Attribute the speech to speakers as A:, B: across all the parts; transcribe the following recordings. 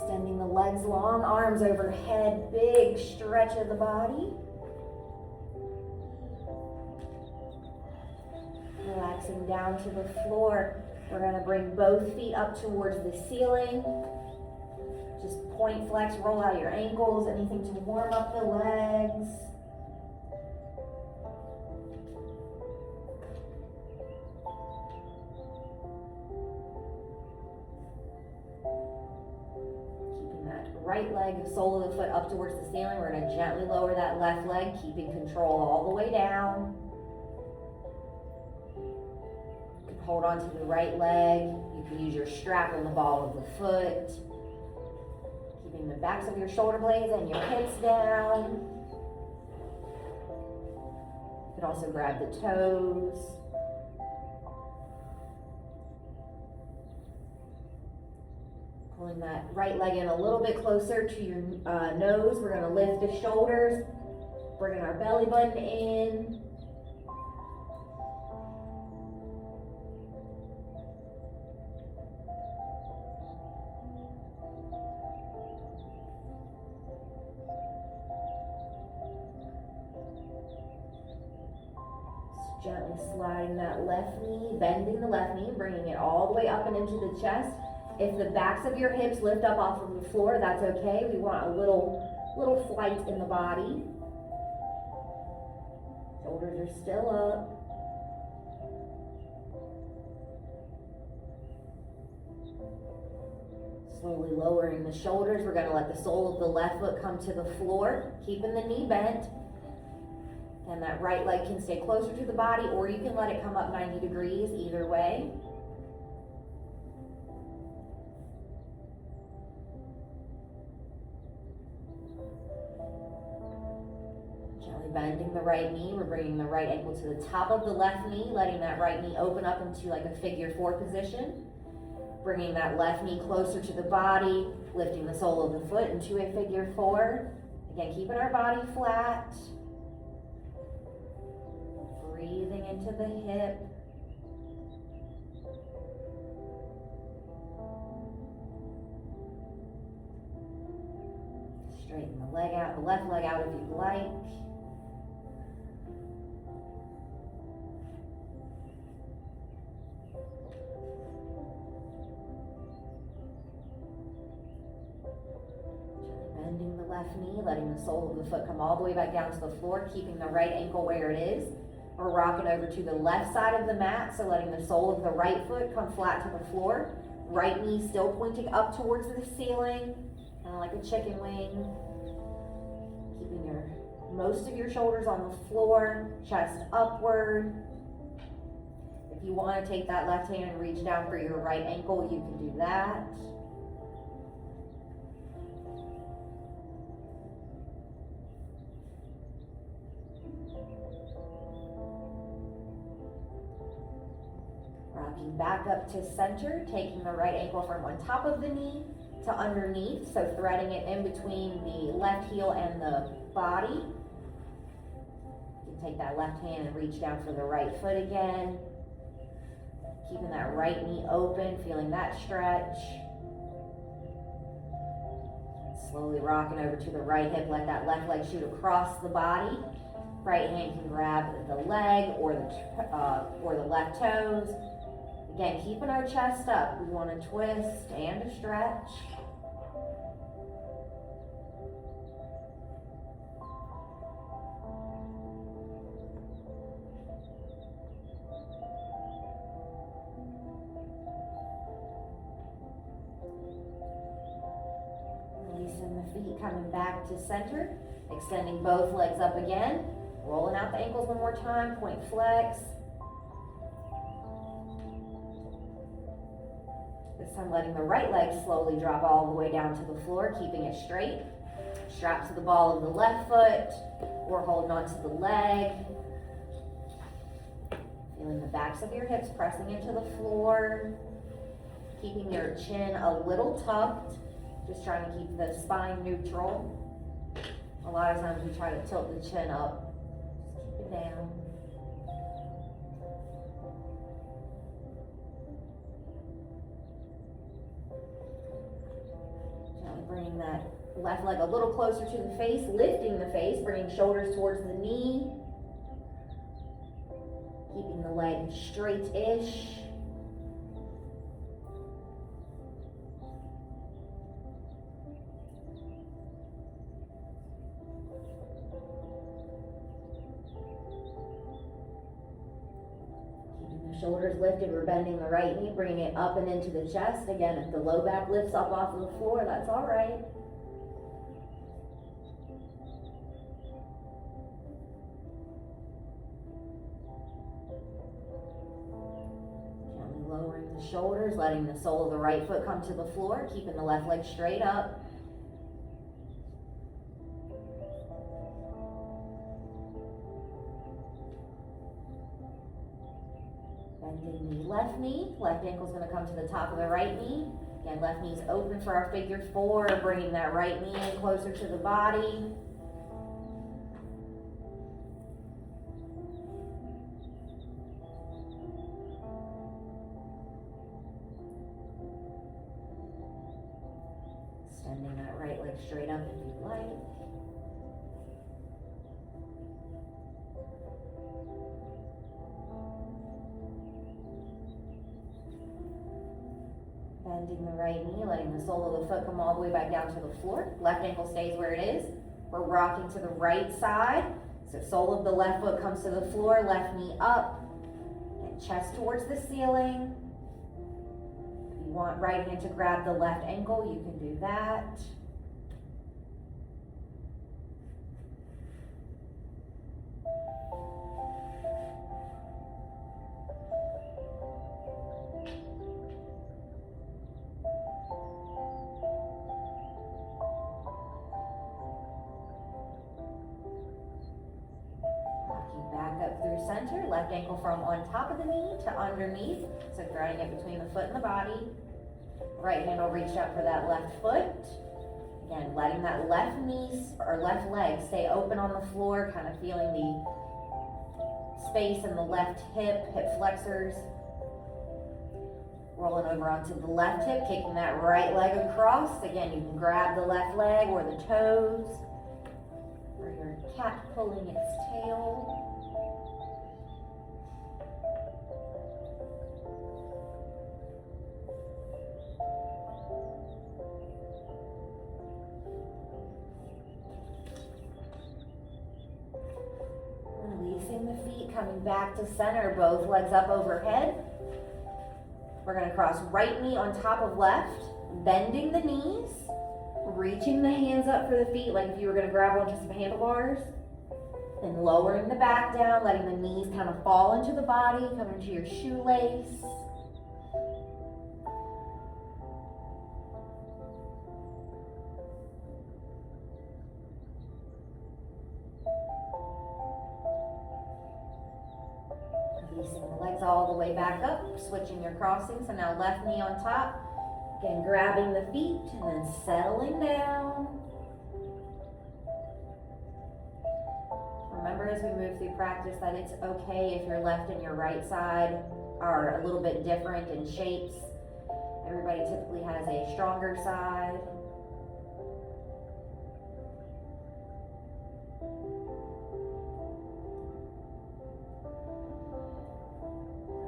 A: Extending the legs long, arms overhead, big stretch of the body. Relaxing down to the floor. We're going to bring both feet up towards the ceiling. Just point, flex, roll out your ankles, anything to warm up the legs. Keeping that right leg, sole of the foot up towards the ceiling. We're going to gently lower that left leg, keeping control all the way down. You can hold on to the right leg. You can use your strap on the ball of the foot. Keeping the backs of your shoulder blades and your hips down. You can also grab the toes. Pulling that right leg in a little bit closer to your nose. We're going to lift the shoulders, bringing our belly button in. Gently sliding that left knee, bending the left knee, bringing it all the way up and into the chest. If the backs of your hips lift up off of the floor, that's okay. We want a little flight in the body. Shoulders are still up. Slowly lowering the shoulders. We're going to let the sole of the left foot come to the floor, keeping the knee bent. And that right leg can stay closer to the body, or you can let it come up 90 degrees, either way. Gently bending the right knee. We're bringing the right ankle to the top of the left knee, letting that right knee open up into like a figure 4 position. Bringing that left knee closer to the body, lifting the sole of the foot into a figure 4. Again, keeping our body flat. Breathing into the hip. Straighten the leg out, the left leg out if you'd like. Bending the left knee, letting the sole of the foot come all the way back down to the floor, keeping the right ankle where it is. We're rocking over to the left side of the mat, so letting the sole of the right foot come flat to the floor. Right knee still pointing up towards the ceiling, kind of like a chicken wing. Keeping most of your shoulders on the floor, chest upward. If you want to take that left hand and reach down for your right ankle, you can do that. Rocking back up to center, taking the right ankle from on top of the knee to underneath, so threading it in between the left heel and the body. You can take that left hand and reach down for the right foot again. Keeping that right knee open, feeling that stretch. Slowly rocking over to the right hip, let that left leg shoot across the body. Right hand can grab the leg or the left toes. Again, keeping our chest up. We want to twist and stretch. Releasing the feet, coming back to center. Extending both legs up again. Rolling out the ankles one more time. Point flex. This time letting the right leg slowly drop all the way down to the floor, keeping it straight. Strap to the ball of the left foot or holding onto the leg. Feeling the backs of your hips pressing into the floor. Keeping your chin a little tucked. Just trying to keep the spine neutral. A lot of times we try to tilt the chin up. Just keep it down. Bringing that left leg a little closer to the face, lifting the face, bringing shoulders towards the knee. Keeping the leg straight-ish. Shoulders lifted, we're bending the right knee, bringing it up and into the chest. Again, if the low back lifts up off of the floor, that's all right. Gently lowering the shoulders, letting the sole of the right foot come to the floor, keeping the left leg straight up. Bending the left knee, left ankle's going to come to the top of the right knee. Again, left knee's open for our figure four, bringing that right knee in closer to the body. Extending that right leg straight up if you'd like. Bending the right knee, letting the sole of the foot come all the way back down to the floor. Left ankle stays where it is. We're rocking to the right side. So sole of the left foot comes to the floor, left knee up, and chest towards the ceiling. If you want right hand to grab the left ankle, you can do that. Through center, left ankle from on top of the knee to underneath, so grounding it between the foot and the body. Right hand will reach up for that left foot. Again, letting that left knee or left leg stay open on the floor, kind of feeling the space in the left hip flexors. Rolling over onto the left hip, kicking that right leg across. Again, you can grab the left leg or the toes, or your cat pulling its tail. Releasing the feet, coming back to center, both legs up overhead. We're going to cross right knee on top of left, bending the knees, reaching the hands up for the feet like if you were going to grab onto some handlebars, and lowering the back down, letting the knees kind of fall into the body, come into your shoelace. Releasing the legs all the way back up, switching your crossing. So now left knee on top, again grabbing the feet and then settling down. Remember as we move through practice that it's okay if your left and your right side are a little bit different in shapes. Everybody typically has a stronger side.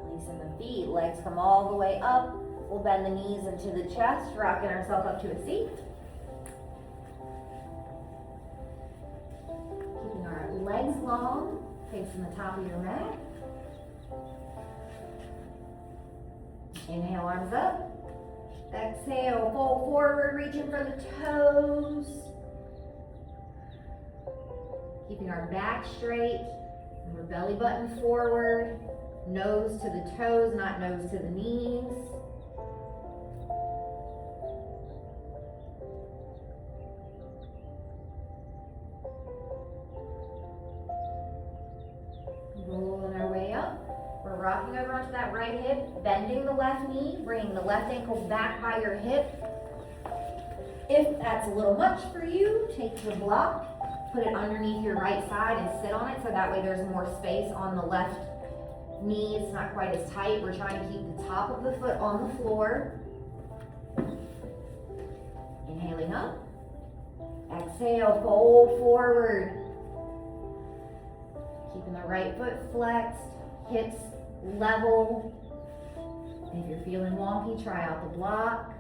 A: Releasing the feet, legs come all the way up. We'll bend the knees into the chest, rocking ourselves up to a seat. Keeping our legs long, facing the top of your mat. Inhale, arms up. Exhale, fold forward, reaching for the toes. Keeping our back straight, and our belly button forward. Nose to the toes, not nose to the knees. Rolling our way up. We're rocking over onto that right hip, bending the left knee, bringing the left ankle back by your hip. If that's a little much for you, take your block, put it underneath your right side and sit on it so that way there's more space on the left knee. It's not quite as tight. We're trying to keep the top of the foot on the floor. Inhaling up. Exhale, fold forward. Keeping the right foot flexed, hips level. If you're feeling wonky, try out the block.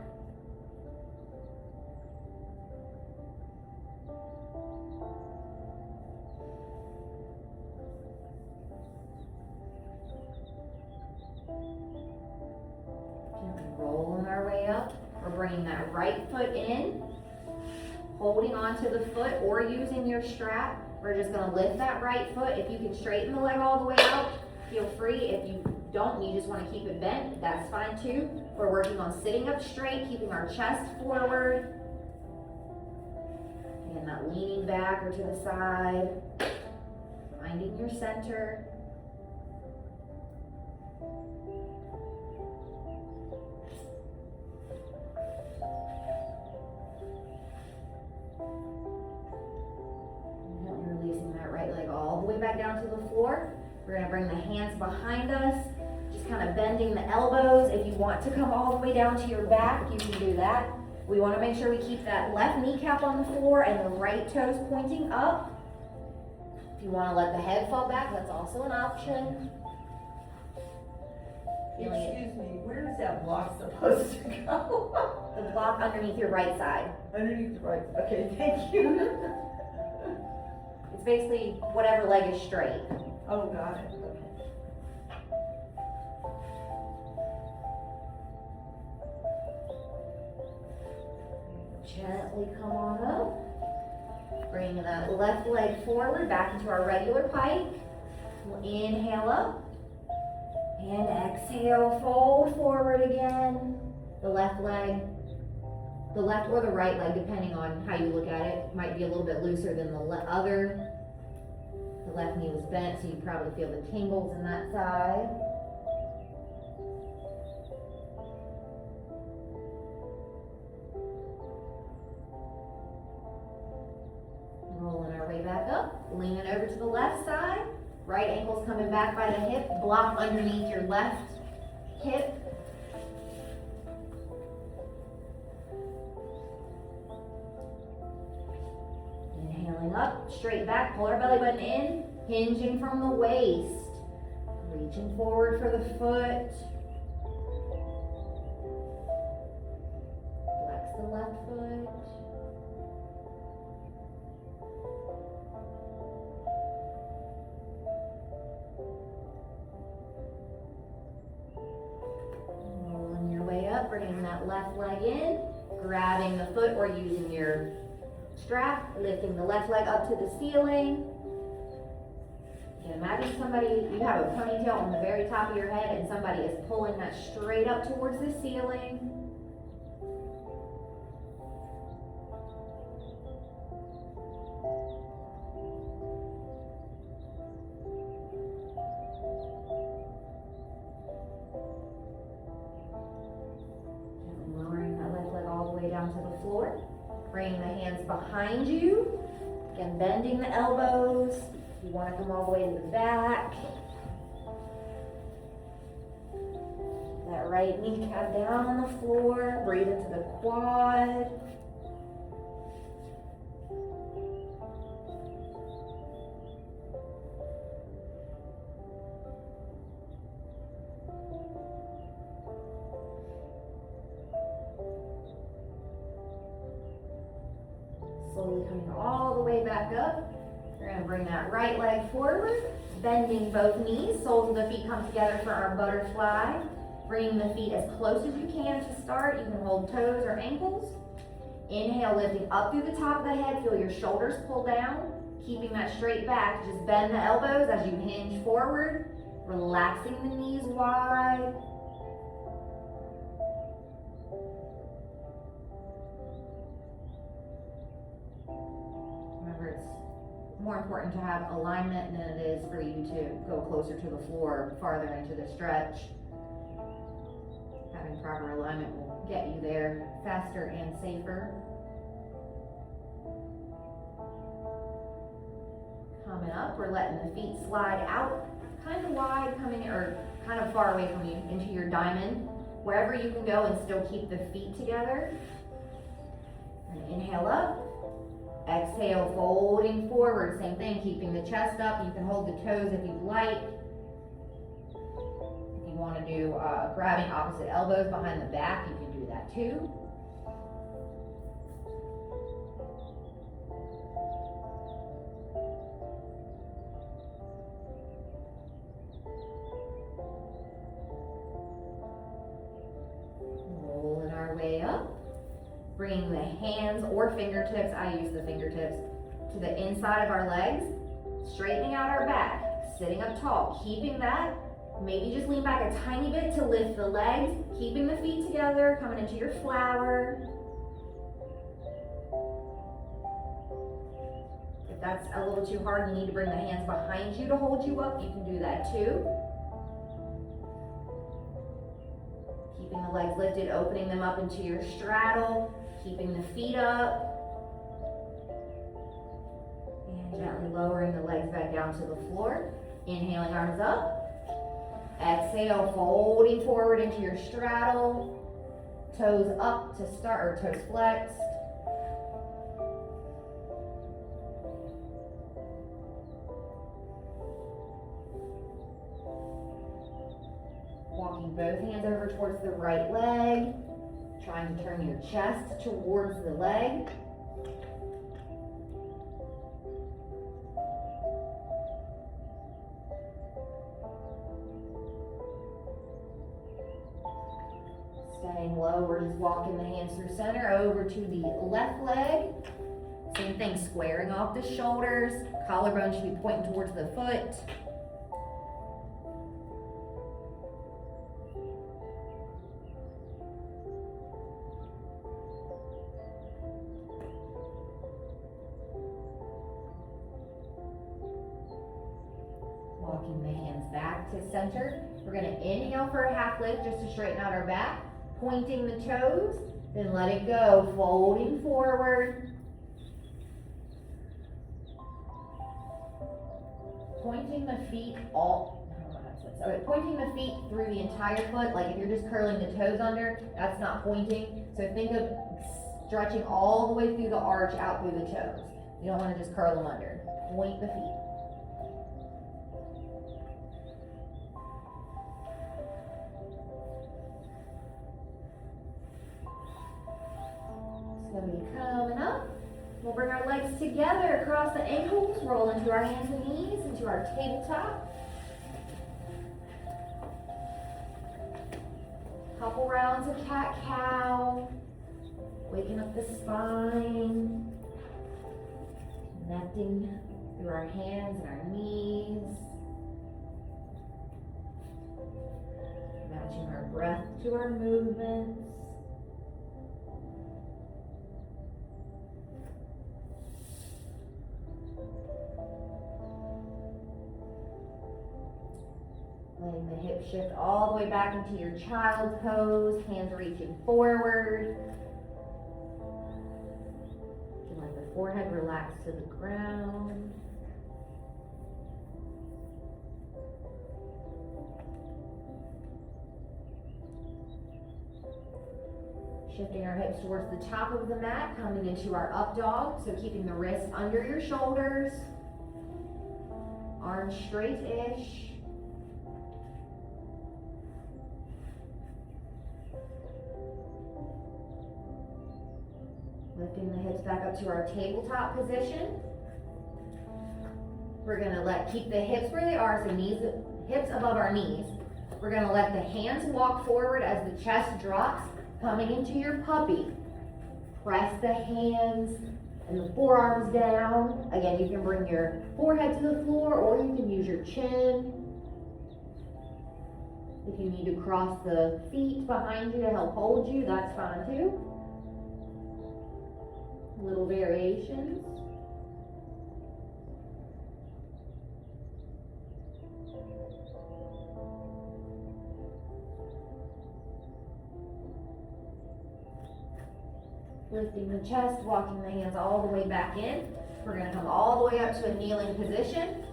A: Gently rolling our way up. We're bringing that right foot in, holding onto the foot or using your strap. We're just going to lift that right foot. If you can straighten the leg all the way out, feel free. If you don't, you just want to keep it bent, that's fine too. We're working on sitting up straight, keeping our chest forward. Again, not leaning back or to the side. Finding your center. Releasing that right leg all the way back down to the floor. We're going to bring the hands behind us, just kind of bending the elbows. If you want to come all the way down to your back, you can do that. We want to make sure we keep that left kneecap on the floor and the right toes pointing up. If you want to let the head fall back, that's also an option.
B: Excuse me, where is that block supposed to go?
A: The block underneath your right side.
B: Underneath the right, okay, thank you.
A: It's basically whatever leg is straight.
B: Oh, got it, okay.
A: Gently come on up. Bring that left leg forward, back into our regular pike. We'll inhale up. And exhale, fold forward again. The left leg, the left or the right leg, depending on how you look at it, might be a little bit looser than the other. The left knee was bent, so you probably feel the tingles in that side. Rolling our way back up, leaning over to the left side. Right ankle's coming back by the hip, block underneath your left hip. Inhaling up, straight back, pull our belly button in, hinging from the waist. Reaching forward for the foot. Flex the left foot. Rolling your way up, bringing that left leg in, grabbing the foot or using your strap, lifting the left leg up to the ceiling. And imagine somebody, you have a ponytail on the very top of your head and somebody is pulling that straight up towards the ceiling. Gently lowering that left leg all the way down to the floor. Bringing the hands behind you. Again, bending the elbows. You want to come all the way to the back. That right kneecap down on the floor. Breathe into the quad. Slowly coming all the way back up. We're going to bring that right leg forward, bending both knees. Soles of the feet come together for our butterfly. Bringing the feet as close as you can to start. You can hold toes or ankles. Inhale, lifting up through the top of the head. Feel your shoulders pull down. Keeping that straight back. Just bend the elbows as you hinge forward. Relaxing the knees wide. Remember, it's more important to have alignment than it is for you to go closer to the floor, farther into the stretch. Having proper alignment will get you there faster and safer. Coming up, we're letting the feet slide out, kind of wide, coming or kind of far away from you into your diamond, wherever you can go and still keep the feet together. And Inhale up. Exhale, folding forward. Same thing, keeping the chest up. You can hold the toes if you'd like. If you want to do grabbing opposite elbows behind the back, you can do that too. Rolling our way up. Bringing the hands or fingertips, I use the fingertips, to the inside of our legs, straightening out our back, sitting up tall, keeping that. Maybe just lean back a tiny bit to lift the legs, keeping the feet together, coming into your flower. If that's a little too hard, you need to bring the hands behind you to hold you up, you can do that too. Keeping the legs lifted, opening them up into your straddle, keeping the feet up. And gently lowering the legs back down to the floor. Inhaling, arms up. Exhale, folding forward into your straddle. Toes up to start, or toes flexed. Walking both hands over towards the right leg. Trying to turn your chest towards the leg. Staying low, we're just walking the hands through center over to the left leg. Same thing, squaring off the shoulders. Collarbone should be pointing towards the foot. Walking the hands back to center. We're going to inhale for a half lift just to straighten out our back. Pointing the toes, then let it go, folding forward. Pointing the feet pointing the feet through the entire foot. Like if you're just curling the toes under, that's not pointing. So think of stretching all the way through the arch out through the toes. You don't want to just curl them under. Point the feet. Slowly coming up. We'll bring our legs together across the ankles, roll into our hands and knees, into our tabletop. Couple rounds of cat-cow. Waking up the spine. Connecting through our hands and our knees. Matching our breath to our movements. Letting the hips shift all the way back into your child's pose, hands reaching forward. And let the forehead relax to the ground. Shifting our hips towards the top of the mat, coming into our up dog. So keeping the wrists under your shoulders. Arms straight-ish. Lifting the hips back up to our tabletop position. We're gonna keep the hips where they are, so hips above our knees. We're gonna let the hands walk forward as the chest drops, coming into your puppy. Press the hands and the forearms down. Again, you can bring your forehead to the floor or you can use your chin. If you need to cross the feet behind you to help hold you, that's fine too. Little variations. Lifting the chest, walking the hands all the way back in. We're going to come all the way up to a kneeling position.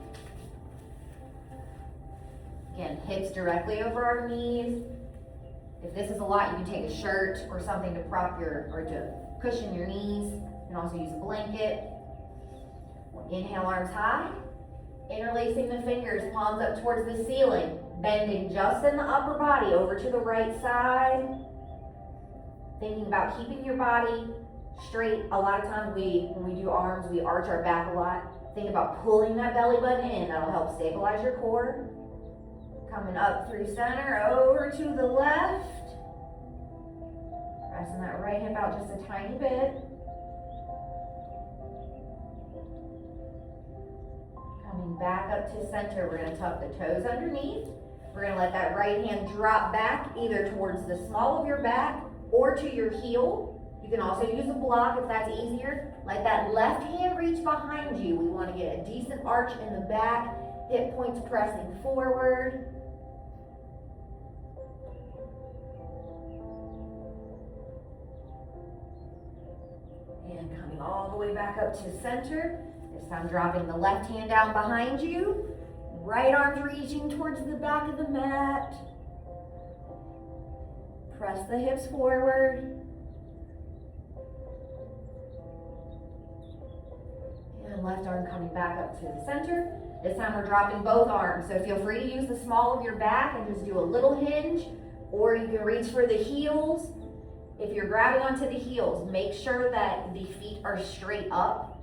A: Again, hips directly over our knees. If this is a lot, you can take a shirt or something to prop or to cushion your knees. can also use a blanket. Inhale, arms high. Interlacing the fingers, palms up towards the ceiling. Bending just in the upper body over to the right side. Thinking about keeping your body straight. A lot of times when we do arms, we arch our back a lot. Think about pulling that belly button in. That'll help stabilize your core. Coming up through center, over to the left. Pressing that right hip out just a tiny bit. Coming back up to center, we're gonna tuck the toes underneath. We're gonna let that right hand drop back either towards the small of your back or to your heel. You can also use a block if that's easier. Let that left hand reach behind you. We wanna get a decent arch in the back, hip points pressing forward. And coming all the way back up to center. This time dropping the left hand down behind you. Right arm's reaching towards the back of the mat. Press the hips forward. And left arm coming back up to the center. This time we're dropping both arms. So feel free to use the small of your back and just do a little hinge, or you can reach for the heels. If you're grabbing onto the heels, make sure that the feet are straight up.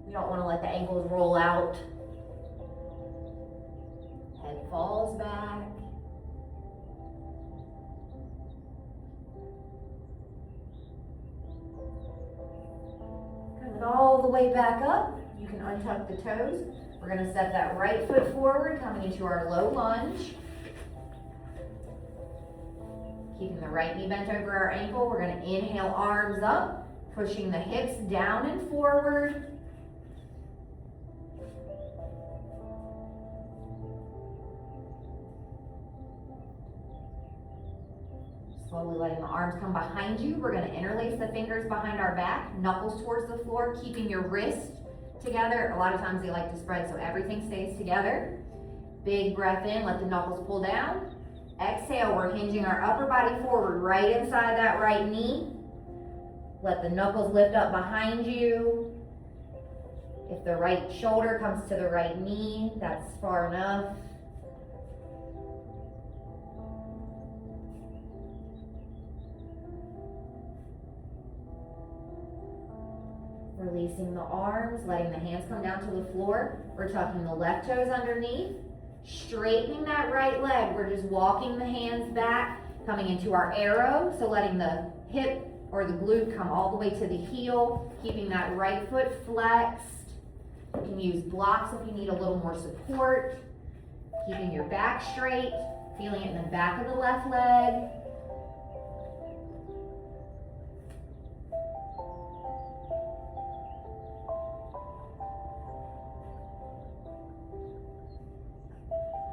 A: You don't want to let the ankles roll out. Head falls back. Coming all the way back up, you can untuck the toes. We're going to step that right foot forward, coming into our low lunge. Keeping the right knee bent over our ankle, we're going to inhale, arms up, pushing the hips down and forward. Slowly letting the arms come behind you. We're going to interlace the fingers behind our back, knuckles towards the floor, keeping your wrists together. A lot of times they like to spread so everything stays together. Big breath in, let the knuckles pull down. Exhale, we're hinging our upper body forward right inside that right knee. Let the knuckles lift up behind you. If the right shoulder comes to the right knee, that's far enough. Releasing the arms, letting the hands come down to the floor. We're tucking the left toes underneath. Straightening that right leg. We're just walking the hands back, coming into our arrow. So letting the hip or the glute come all the way to the heel, keeping that right foot flexed. You can use blocks if you need a little more support. Keeping your back straight, feeling it in the back of the left leg.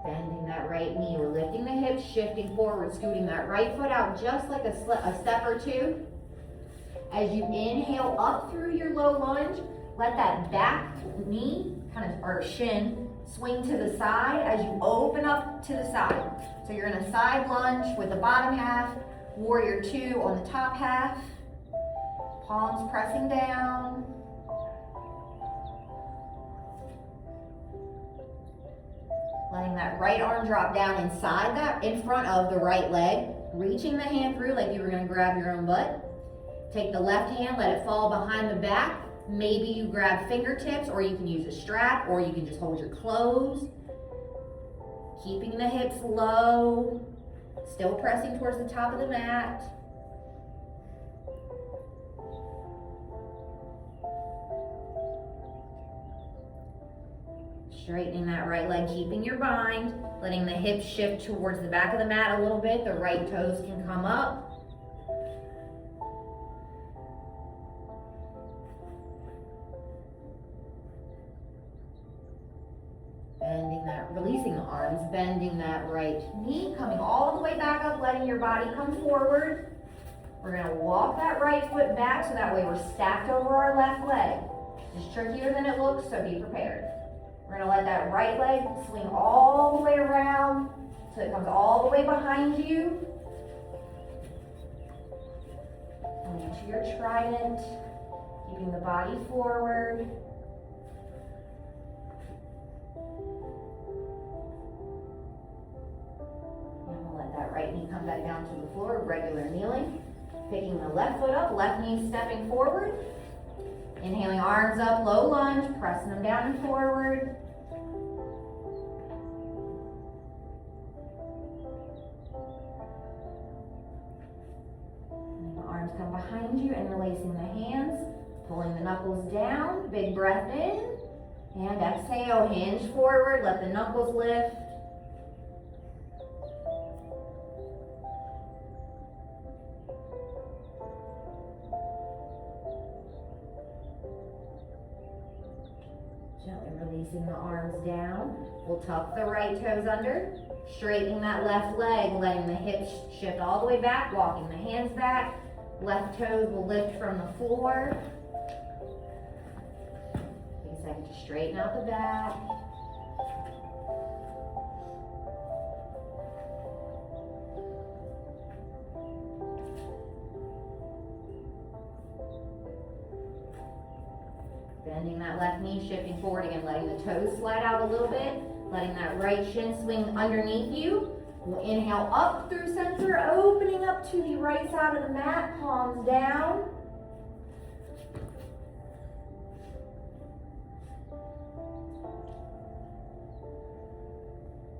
A: Bending that right knee, we're lifting the hips, shifting forward, scooting that right foot out just like a step or two. As you inhale up through your low lunge, let that back knee, or shin, swing to the side as you open up to the side. So you're in a side lunge with the bottom half, warrior two on the top half, palms pressing down. Letting that right arm drop down inside that, in front of the right leg. Reaching the hand through like you were gonna grab your own butt. Take the left hand, let it fall behind the back. Maybe you grab fingertips, or you can use a strap, or you can just hold your clothes. Keeping the hips low. Still pressing towards the top of the mat. Straightening that right leg, keeping your bind, letting the hips shift towards the back of the mat a little bit. The right toes can come up. Bending that, releasing the arms, bending that right knee, coming all the way back up, letting your body come forward. We're gonna walk that right foot back so that way we're stacked over our left leg. It's trickier than it looks, so be prepared. We're gonna let that right leg swing all the way around so it comes all the way behind you. Coming into your trident, Looping the body forward. And we'll let that right knee come back down to the floor, regular kneeling. Picking the left foot up, left knee stepping forward. Inhaling, arms up, low lunge, pressing them down and forward. And the arms come behind you and releasing the hands, pulling the knuckles down, big breath in, and exhale, hinge forward, let the knuckles lift. Gently releasing the arms down. We'll tuck the right toes under, straightening that left leg, letting the hips shift all the way back, walking the hands back. Left toes will lift from the floor. Take a second to straighten out the back. Bending that left knee, shifting forward again, letting the toes slide out a little bit, letting that right shin swing underneath you. We'll inhale up through center, opening up to the right side of the mat, palms down.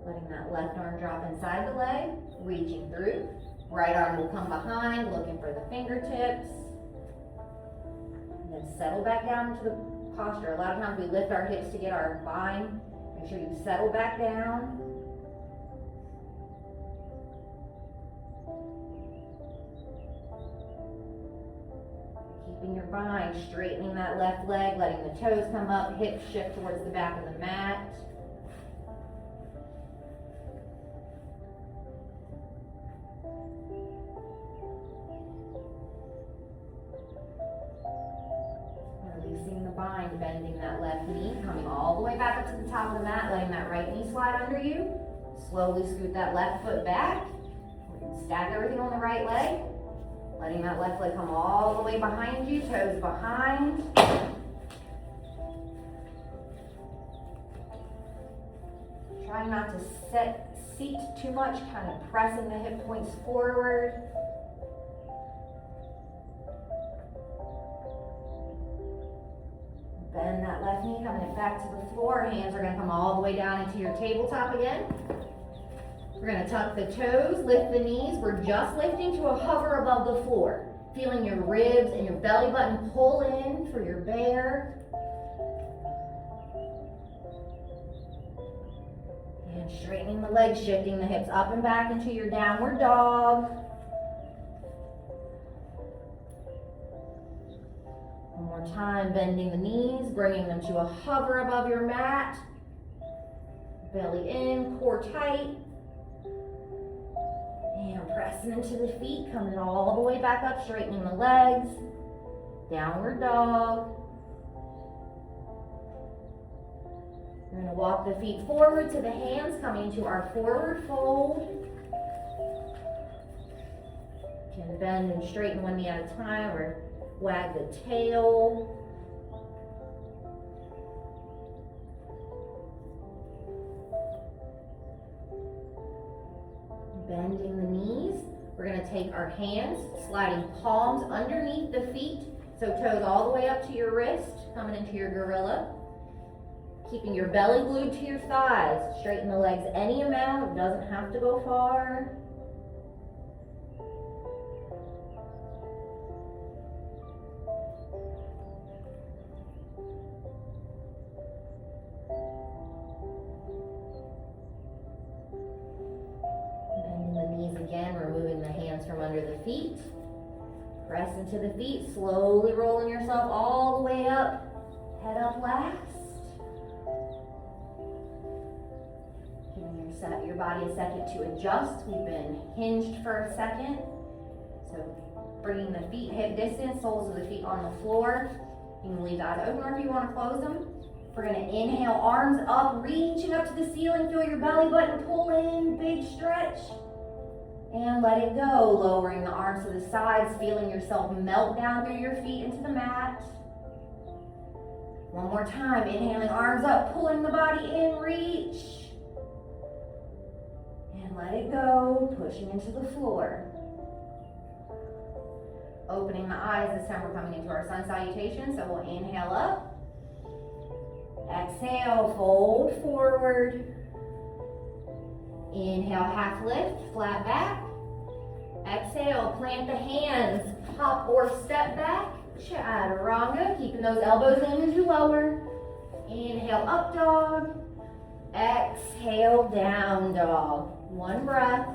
A: Letting that left arm drop inside the leg, reaching through. Right arm will come behind, looking for the fingertips. And then settle back down into the posture. A lot of times we lift our hips to get our spine. Make sure you settle back down. Keeping your bind, straightening that left leg, letting the toes come up, hips shift towards the back of the mat. Releasing the bind, bending that left knee, coming all the way back up to the top of the mat, letting that right knee slide under you. Slowly scoot that left foot back. Stack everything on the right leg. Letting that left leg come all the way behind you, toes behind. Trying not to seat too much, kind of pressing the hip points forward. Bend that left knee, coming it back to the floor. Hands are going to come all the way down into your tabletop again. We're going to tuck the toes, lift the knees. We're just lifting to a hover above the floor. Feeling your ribs and your belly button pull in for your bear. And straightening the legs, shifting the hips up and back into your downward dog. One more time, bending the knees, bringing them to a hover above your mat. Belly in, core tight. And pressing into the feet, coming all the way back up, straightening the legs. Downward dog. We're going to walk the feet forward to the hands, coming to our forward fold. You can bend and straighten one knee at a time, or wag the tail. Bending the knees. We're going to take our hands, sliding palms underneath the feet, so toes all the way up to your wrist, coming into your gorilla. Keeping your belly glued to your thighs. Straighten the legs any amount, doesn't have to go far. Again, removing the hands from under the feet. Press into the feet, slowly rolling yourself all the way up. Head up last. Giving your body a second to adjust. We've been hinged for a second. So bringing the feet hip distance, soles of the feet on the floor. You can leave the eyes open or if you want to close them. We're going to inhale, arms up, reaching up to the ceiling. Feel your belly button pull in, big stretch. And let it go, lowering the arms to the sides, feeling yourself melt down through your feet into the mat. One more time, inhaling, arms up, pulling the body in, reach. And let it go, pushing into the floor. Opening the eyes, this time we're coming into our sun salutation, so we'll inhale up. Exhale, fold forward. Inhale, half lift, flat back. Exhale, plant the hands, hop or step back. Chaturanga, keeping those elbows in as you lower. Inhale, up dog. Exhale, down dog. One breath.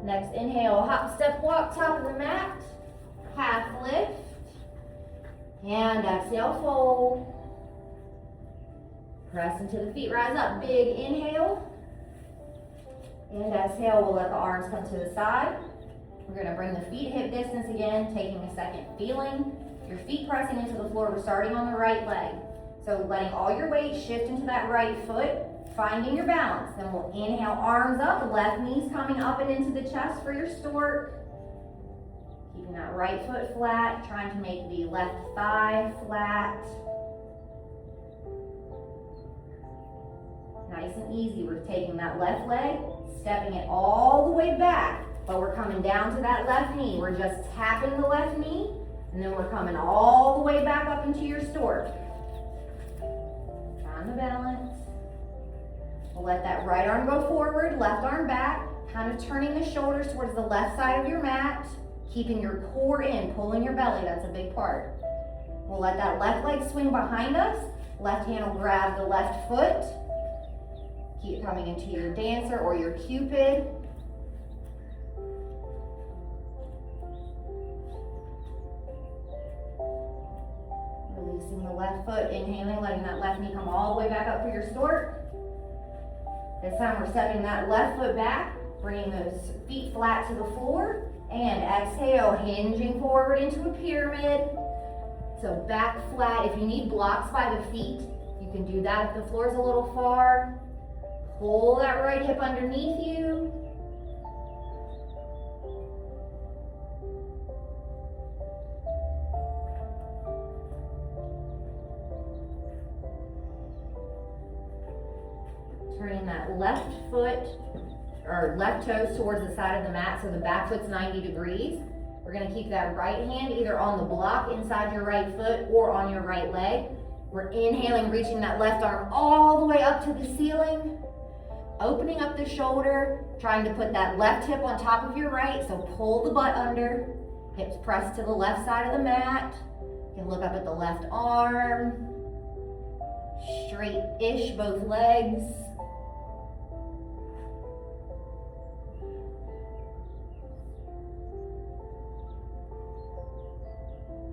A: Next inhale, hop, step, walk, top of the mat. Half lift. And exhale, fold. Press into the feet, rise up. Big inhale. And exhale, we'll let the arms come to the side. We're gonna bring the feet hip distance again, taking a second, feeling your feet pressing into the floor. We're starting on the right leg. So letting all your weight shift into that right foot, finding your balance. Then we'll inhale, arms up, left knee's coming up and into the chest for your stork. Keeping that right foot flat, trying to make the left thigh flat. Nice and easy, we're taking that left leg, stepping it all the way back, but we're coming down to that left knee. We're just tapping the left knee, and then we're coming all the way back up into your stork. Find the balance. We'll let that right arm go forward, left arm back, kind of turning the shoulders towards the left side of your mat, keeping your core in, pulling your belly, that's a big part. We'll let that left leg swing behind us, left hand will grab the left foot, keep coming into your dancer or your Cupid. Releasing the left foot, inhaling, letting that left knee come all the way back up for your stork. This time we're stepping that left foot back, bringing those feet flat to the floor, and exhale, hinging forward into a pyramid. So back flat. If you need blocks by the feet, you can do that if the floor is a little far. Pull that right hip underneath you. Turning that left foot or left toes towards the side of the mat so the back foot's 90 degrees. We're going to keep that right hand either on the block inside your right foot or on your right leg. We're inhaling, reaching that left arm all the way up to the ceiling. Opening up the shoulder, trying to put that left hip on top of your right, so pull the butt under. Hips press to the left side of the mat. You can look up at the left arm. Straight-ish both legs.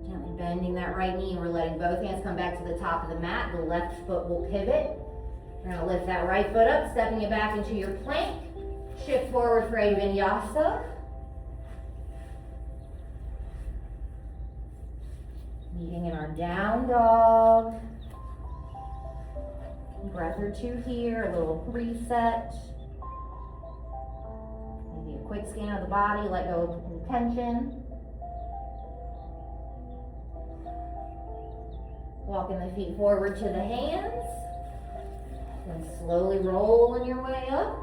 A: Gently bending that right knee. We're letting both hands come back to the top of the mat. The left foot will pivot. We're going to lift that right foot up, stepping it back into your plank. Shift forward for a vinyasa. Meeting in our down dog. Breath or two here, a little reset. Maybe a quick scan of the body, let go of tension. Walking the feet forward to the hands. Then slowly rolling your way up.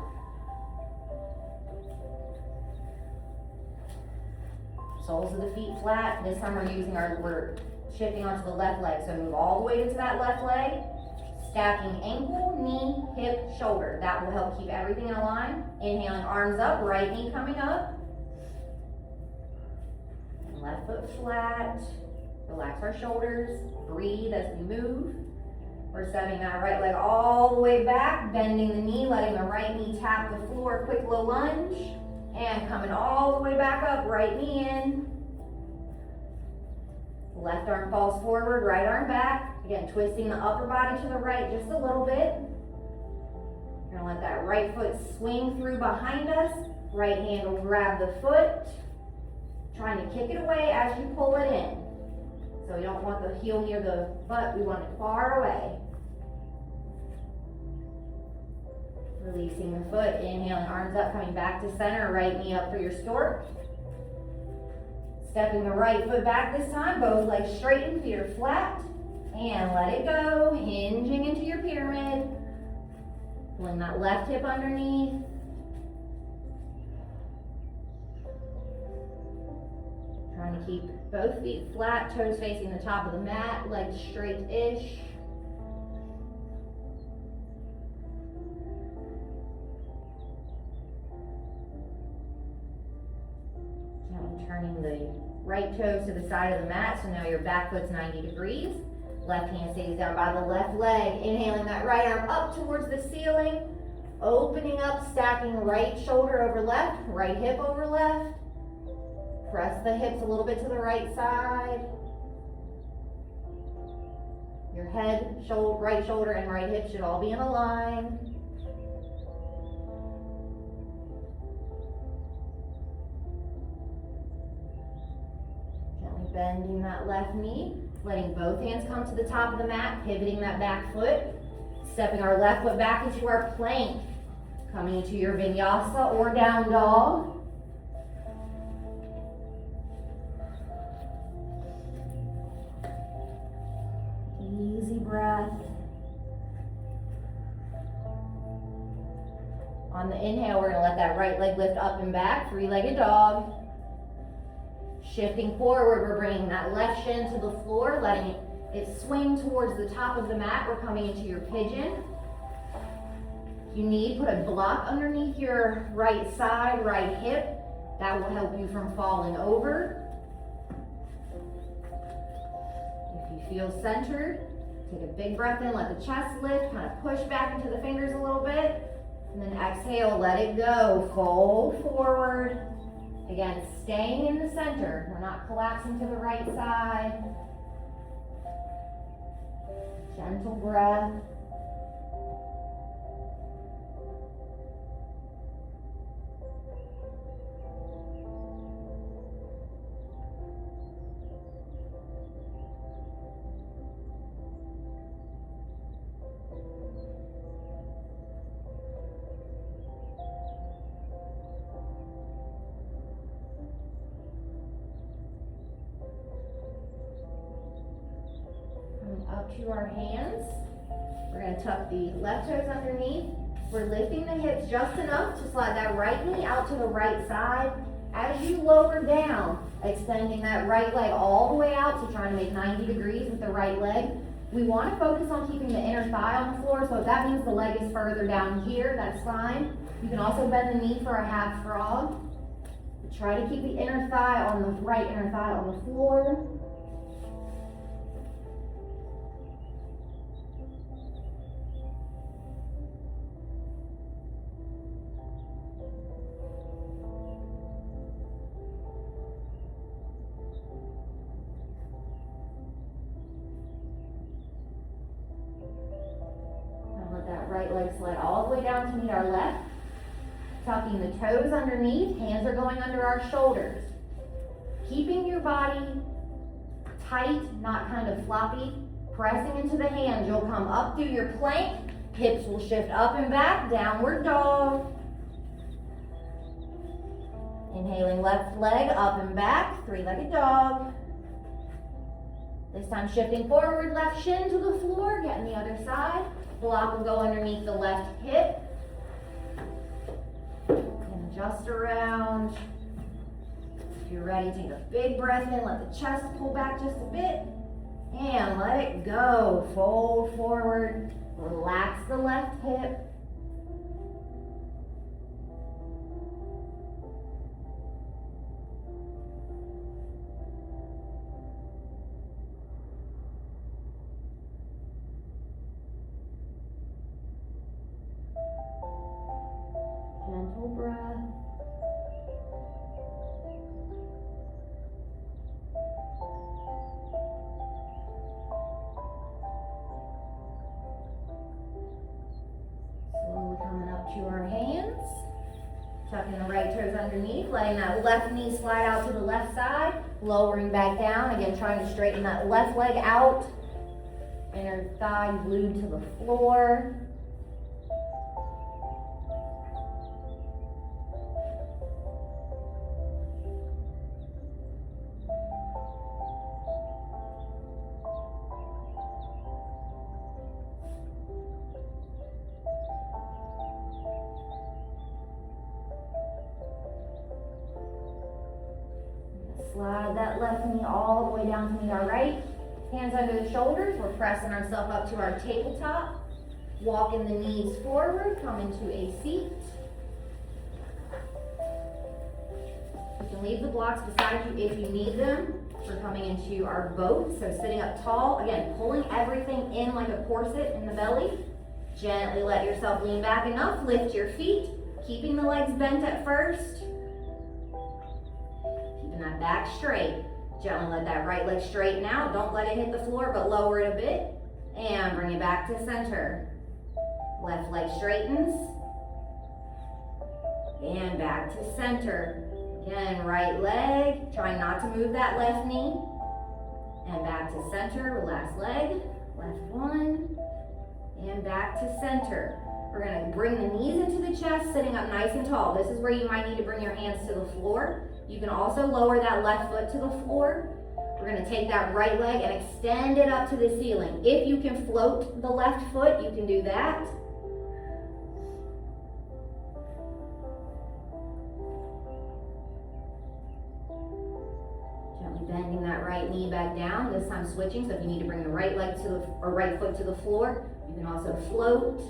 A: Soles of the feet flat. This time we're shifting onto the left leg. So move all the way into that left leg. Stacking ankle, knee, hip, shoulder. That will help keep everything in a line. Inhaling, arms up, right knee coming up. And left foot flat. Relax our shoulders. Breathe as we move. We're stepping that right leg all the way back, bending the knee, letting the right knee tap the floor, quick low lunge, and coming all the way back up, right knee in. Left arm falls forward, right arm back. Again, twisting the upper body to the right just a little bit. We're gonna let that right foot swing through behind us. Right hand will grab the foot, trying to kick it away as you pull it in. So we don't want the heel near the butt, we want it far away. Releasing the foot, inhaling, arms up, coming back to center, right knee up for your stork. Stepping the right foot back this time, both legs straighten, feet are flat, and let it go, hinging into your pyramid. Pulling that left hip underneath. Trying to keep both feet flat, toes facing the top of the mat, legs straight-ish. Now turning the right toes to the side of the mat, so now your back foot's 90 degrees. Left hand stays down by the left leg. Inhaling that right arm up towards the ceiling. Opening up, stacking right shoulder over left, right hip over left. Press the hips a little bit to the right side. Your head, right shoulder, and right hip should all be in a line. Gently bending that left knee. Letting both hands come to the top of the mat, pivoting that back foot. Stepping our left foot back into our plank. Coming into your vinyasa or down dog. Easy breath. On the inhale, we're going to let that right leg lift up and back, three-legged dog. Shifting forward, we're bringing that left shin to the floor, letting it swing towards the top of the mat. We're coming into your pigeon. If you need, put a block underneath your right side, right hip. That will help you from falling over. If you feel centered, take a big breath in, let the chest lift, kind of push back into the fingers a little bit. And then exhale, let it go. Fold forward. Again, staying in the center. We're not collapsing to the right side. Gentle breath. Up to our hands. We're going to tuck the left toes underneath. We're lifting the hips just enough to slide that right knee out to the right side. As you lower down, extending that right leg all the way out, so trying to make 90 degrees with the right leg. We want to focus on keeping the inner thigh on the floor, so if that means the leg is further down here, that's fine. You can also bend the knee for a half frog. But try to keep the inner thigh on the right inner thigh on the floor. Right leg slide all the way down to meet our left. Tucking the toes underneath, hands are going under our shoulders. Keeping your body tight, not kind of floppy. Pressing into the hands, you'll come up through your plank. Hips will shift up and back, downward dog. Inhaling left leg up and back, three-legged dog. This time shifting forward, left shin to the floor, getting the other side. Block will go underneath the left hip. And adjust around. If you're ready, take a big breath in, let the chest pull back just a bit. And let it go. Fold forward. Relax the left hip. Gentle breath. Slowly coming up to our hands. Tucking the right toes underneath, letting that left knee slide out to the left side. Lowering back down, again trying to straighten that left leg out. Inner thigh glued to the floor. Slide that left knee all the way down to meet our right. Hands under the shoulders. We're pressing ourselves up to our tabletop. Walking the knees forward, come into a seat. You can leave the blocks beside you if you need them. We're coming into our boat, so sitting up tall. Again, pulling everything in like a corset in the belly. Gently let yourself lean back enough. Lift your feet, keeping the legs bent at first. Keeping that back straight. Gently let that right leg straighten out. Don't let it hit the floor, but lower it a bit. And bring it back to center. Left leg straightens. And back to center. Again, right leg. Try not to move that left knee. And back to center. Last leg. Left one. And back to center. We're going to bring the knees into the chest, sitting up nice and tall. This is where you might need to bring your hands to the floor. You can also lower that left foot to the floor. We're going to take that right leg and extend it up to the ceiling. If you can float the left foot, you can do that. Gently bending that right knee back down, this time switching. So if you need to bring the right leg to the, or right foot to the floor, you can also float.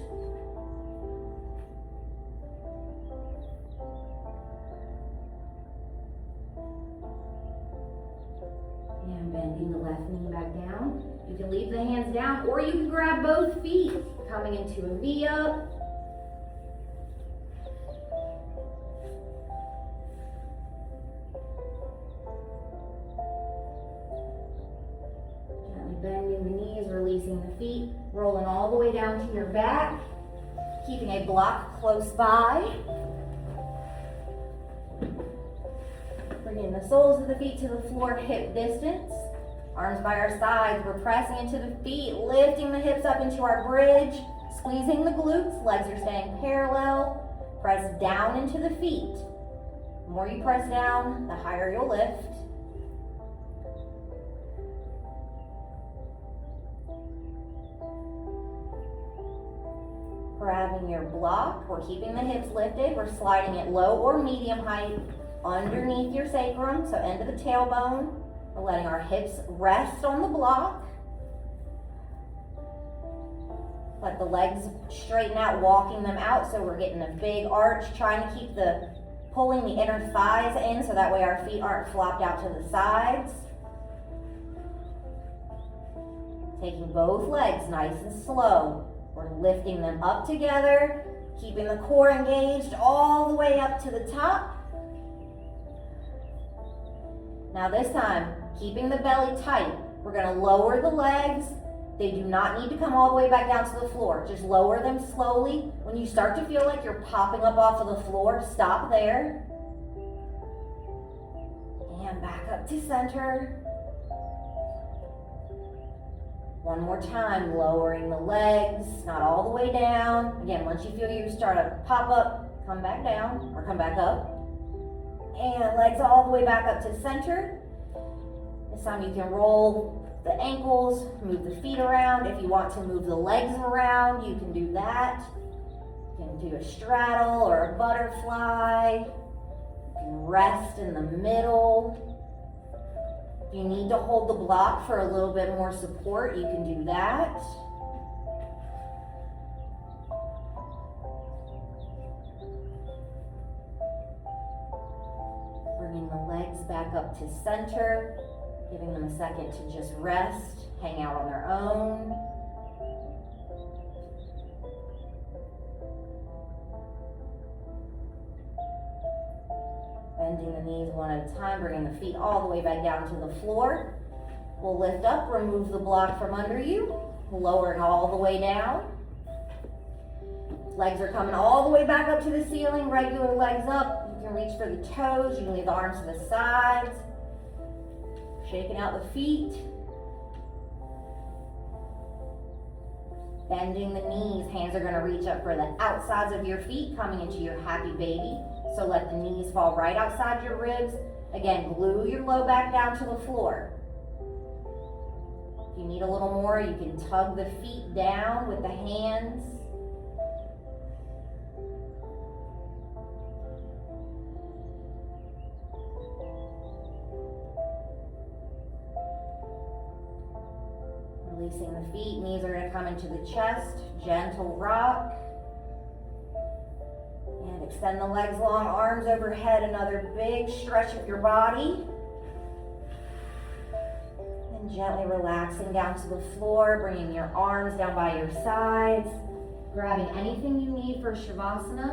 A: And bending the left knee back down. You can leave the hands down, or you can grab both feet, coming into a V up. Gently bending the knees, releasing the feet, rolling all the way down to your back, keeping a block close by. Bringing the soles of the feet to the floor, hip distance. Arms by our sides, we're pressing into the feet, lifting the hips up into our bridge, squeezing the glutes, legs are staying parallel. Press down into the feet. The more you press down, the higher you'll lift. Grabbing your block, we're keeping the hips lifted, we're sliding it low or medium height underneath your sacrum, so end of the tailbone. We're letting our hips rest on the block. Let the legs straighten out, walking them out, so we're getting a big arch, trying to keep pulling the inner thighs in so that way our feet aren't flopped out to the sides. Taking both legs nice and slow. We're lifting them up together, keeping the core engaged all the way up to the top. Now this time, keeping the belly tight, we're going to lower the legs. They do not need to come all the way back down to the floor. Just lower them slowly. When you start to feel like you're popping up off of the floor, stop there. And back up to center. One more time, lowering the legs, not all the way down. Again, once you feel you start to pop up, come back down or come back up. And legs all the way back up to center. This time you can roll the ankles, move the feet around. If you want to move the legs around, you can do that. You can do a straddle or a butterfly. You can rest in the middle. If you need to hold the block for a little bit more support, you can do that. Bringing the legs back up to center, giving them a second to just rest, hang out on their own. Bending the knees one at a time, bringing the feet all the way back down to the floor. We'll lift up, remove the block from under you, lowering all the way down. Legs are coming all the way back up to the ceiling, regular legs up. You can reach for the toes, you can leave the arms to the sides. Shaking out the feet. Bending the knees, hands are gonna reach up for the outsides of your feet, coming into your happy baby. So let the knees fall right outside your ribs. Again, glue your low back down to the floor. If you need a little more, you can tug the feet down with the hands. Releasing the feet, knees are gonna come into the chest, gentle rock. And extend the legs long, arms overhead, another big stretch of your body. And gently relaxing down to the floor, bringing your arms down by your sides, grabbing anything you need for Shavasana.